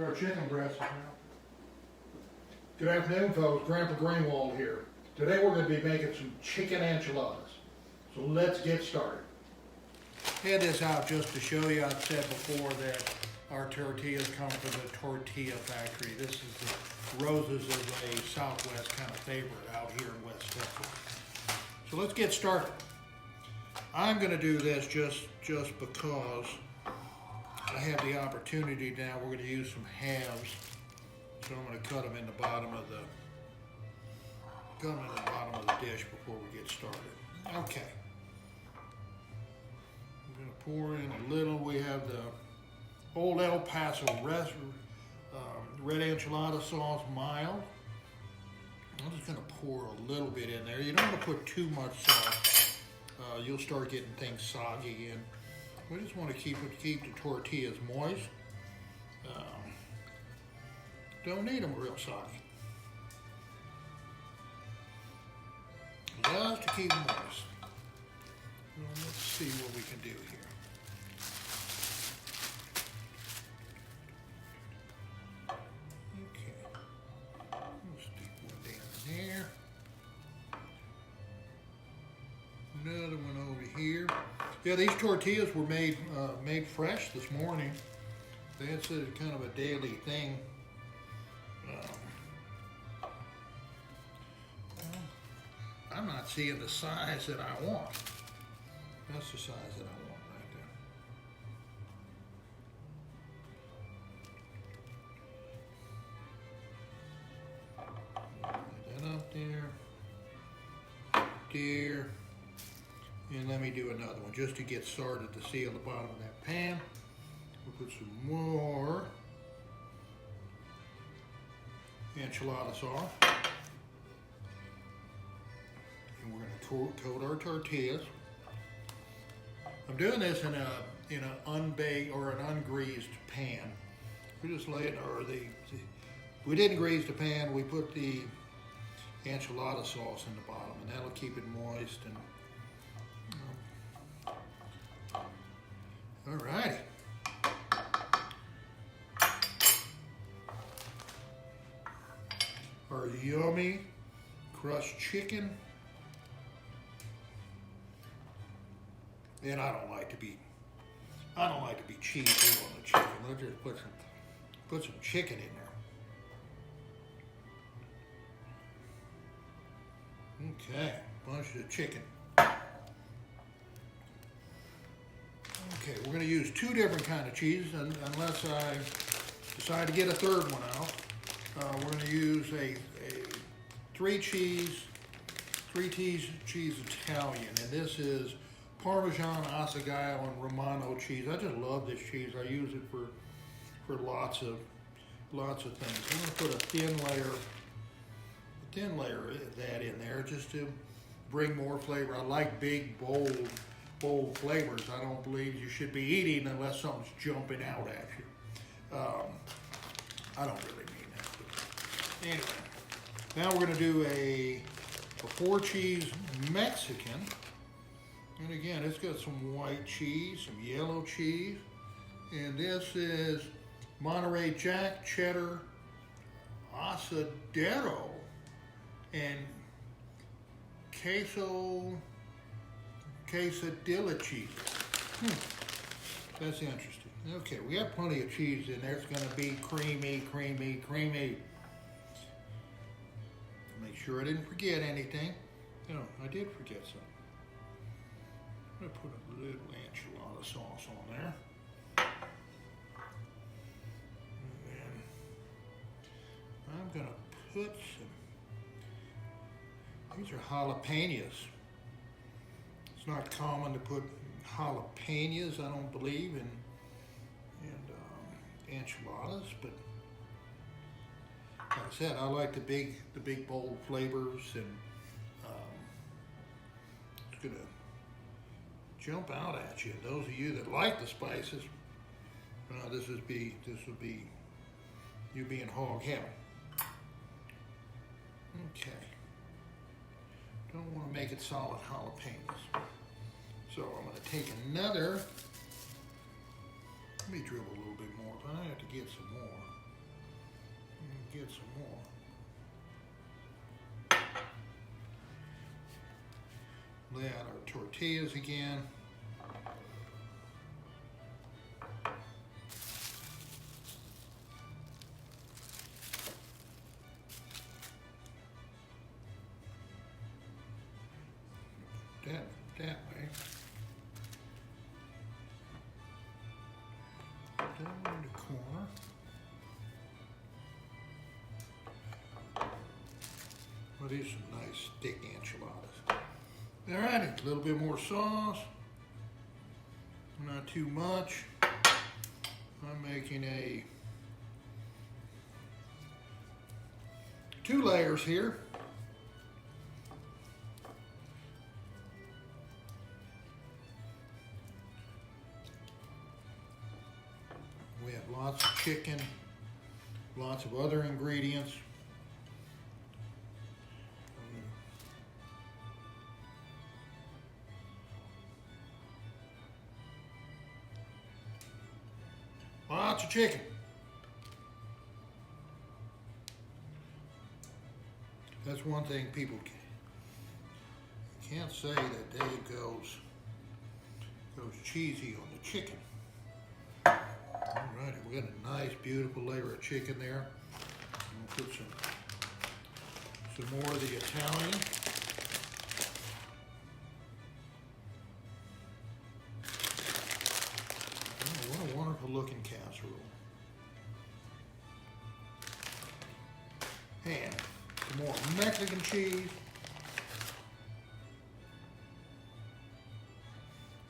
to our chicken breast now. Good afternoon, folks. Grandpa Greenwald here. Today we're going to be making some chicken enchiladas. So let's get started. Had this out just to show you. I've said before that our tortillas come from the Tortilla factory. This is the Rosa's is a Southwest kind of favorite out here in West Texas. So let's get started. I'm going to do this just because I have the opportunity now. We're going to use some halves, so I'm going to cut them in the bottom of the dish before we get started. Okay. I'm going to pour in a little. We have the old El Paso red enchilada sauce, mild. I'm just going to pour a little bit in there. You don't want to put too much sauce. You'll start getting things soggy in. We just want to keep the tortillas moist. Don't need them real soggy. Just to keep them moist. Well, let's see what we can do here. There. Another one over here. Yeah, these tortillas were made fresh this morning. That's kind of a daily thing. I'm not seeing the size that I want. That's the size that I want right there. Up there, and let me do another one just to get started to see on the bottom of that pan. We'll put some more enchilada sauce, and we're going to coat our tortillas. I'm doing this in an unbaked or an ungreased pan. We just lay it, we didn't grease the pan. We put the enchilada sauce in the bottom, and that'll keep it moist. And all righty. Our yummy crushed chicken. And I don't like to be cheesy on the chicken. Let's just put some chicken in there. Okay, bunch of chicken. Okay, we're going to use two different kind of cheeses, unless I decide to get a third one out. We're going to use a three cheese Italian, and this is Parmesan, Asiago, and Romano cheese. I just love this cheese. I use it for lots of things. I'm going to put a thin layer of that in there just to bring more flavor. I like big, bold flavors. I don't believe you should be eating unless something's jumping out at you. I don't really mean that. But anyway, now we're going to do a 4-cheese Mexican. And again, it's got some white cheese, some yellow cheese. And this is Monterey Jack, Cheddar, Asadero, and Quesadilla cheese. That's interesting. Okay, we have plenty of cheese in there. It's going to be creamy. Make sure I didn't forget anything. No, I did forget something. I'm going to put a little enchilada sauce on there. And then I'm going to put these are jalapeños. It's not common to put jalapeños, I don't believe, in enchiladas, but like I said, I like the big bold flavors, and it's gonna jump out at you. Those of you that like the spices, this will be you being hog heaven. Okay. Don't want to make it solid jalapenos. So I'm going to take another. Let me dribble a little bit more, but I have to get some more. get some more. Lay out our tortillas again. That way. Down in the corner. Well, these are nice thick enchiladas. Alrighty, a little bit more sauce. Not too much. I'm making a 2 layers here. We have lots of chicken, lots of other ingredients. Lots of chicken. That's one thing people can't say that Dave goes cheesy on the chicken. Alrighty, we got a nice, beautiful layer of chicken there. I'm gonna put some more of the Italian. Oh, what a wonderful looking casserole. And some more Mexican cheese.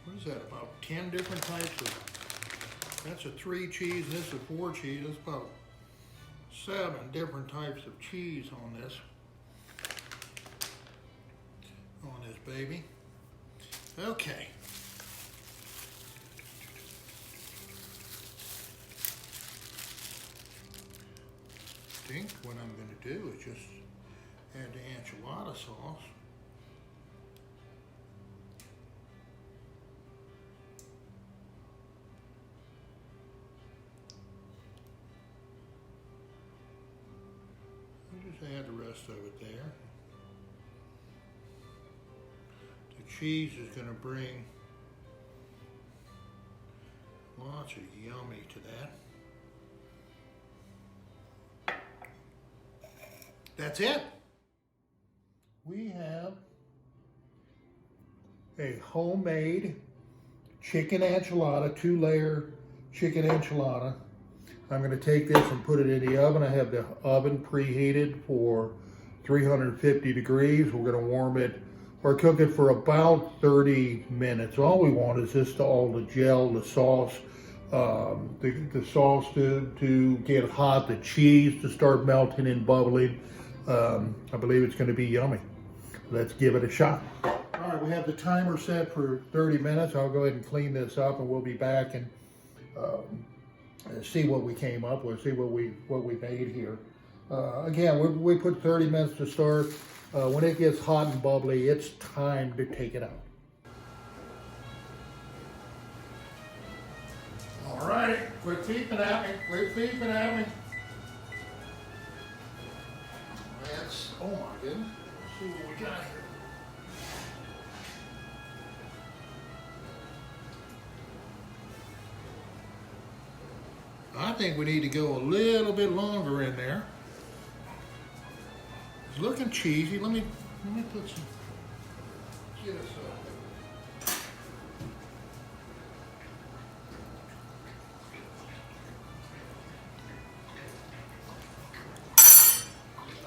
What is that, about 10 different types of, that's a 3 cheese, and this is a 4 cheese. That's about 7 different types of cheese on this baby. Okay. I think what I'm going to do is just add the enchilada sauce. I'll just add the rest of it there. The cheese is going to bring lots of yummy to that. That's it. We have a homemade chicken enchilada, 2-layer chicken enchilada. I'm going to take this and put it in the oven. I have the oven preheated for 350 degrees. We're going to warm it or cook it for about 30 minutes. All we want is just all the gel, the sauce, the sauce to get hot, the cheese to start melting and bubbling. I believe it's going to be yummy. Let's give it a shot. All right, we have the timer set for 30 minutes. I'll go ahead and clean this up, and we'll be back and see what we came up with, see what we made here. Again, we put 30 minutes to start. When it gets hot and bubbly, it's time to take it out. All right, quit peeping at me, quit peeping at me. That's, oh my goodness, let's see what we got here. I think we need to go a little bit longer in there. It's looking cheesy. Let me put some, get us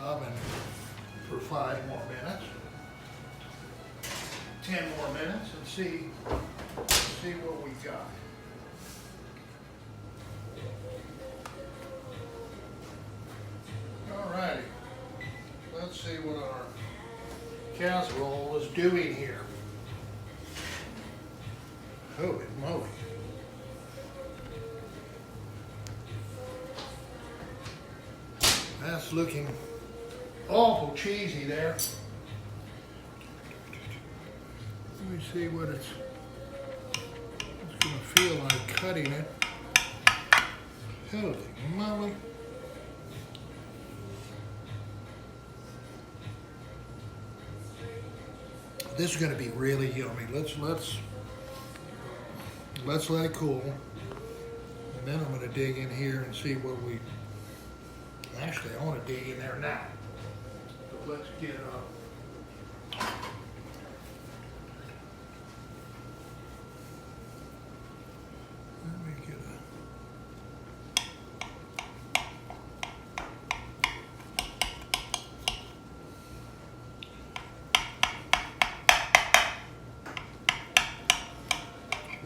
oven for 5 more minutes, 10 more minutes, and see what we got. Alrighty, let's see what our casserole is doing here. Holy moly. That's looking awful cheesy there. Let me see what it's going to feel like cutting it. Holy moly. This is gonna be really yummy. Let's let it cool. And then I'm gonna dig in here and see what we, actually I wanna dig in there now. So let's get let me get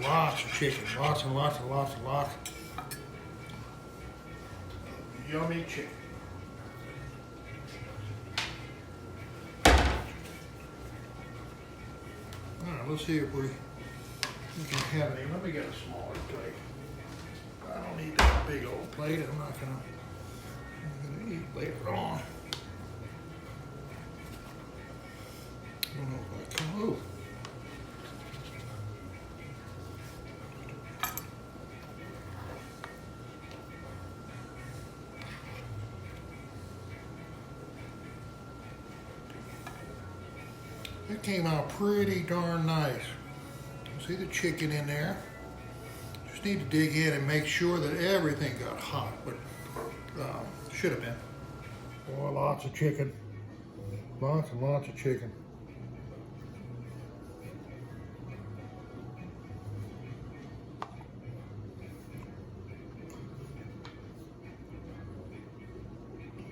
lots of chicken, lots and lots and lots and lots. Yummy chicken. All right, let's see if we can have any. Let me get a smaller plate. I don't need that big old plate. I'm gonna eat later on. I don't know if I can. Ooh. That came out pretty darn nice. See the chicken in there? Just need to dig in and make sure that everything got hot, but should have been. Oh, lots of chicken. Lots and lots of chicken.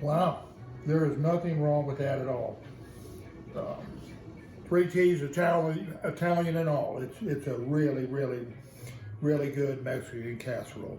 Wow, there is nothing wrong with that at all. 3 keys Italian and all. It's a really, really, really good Mexican casserole.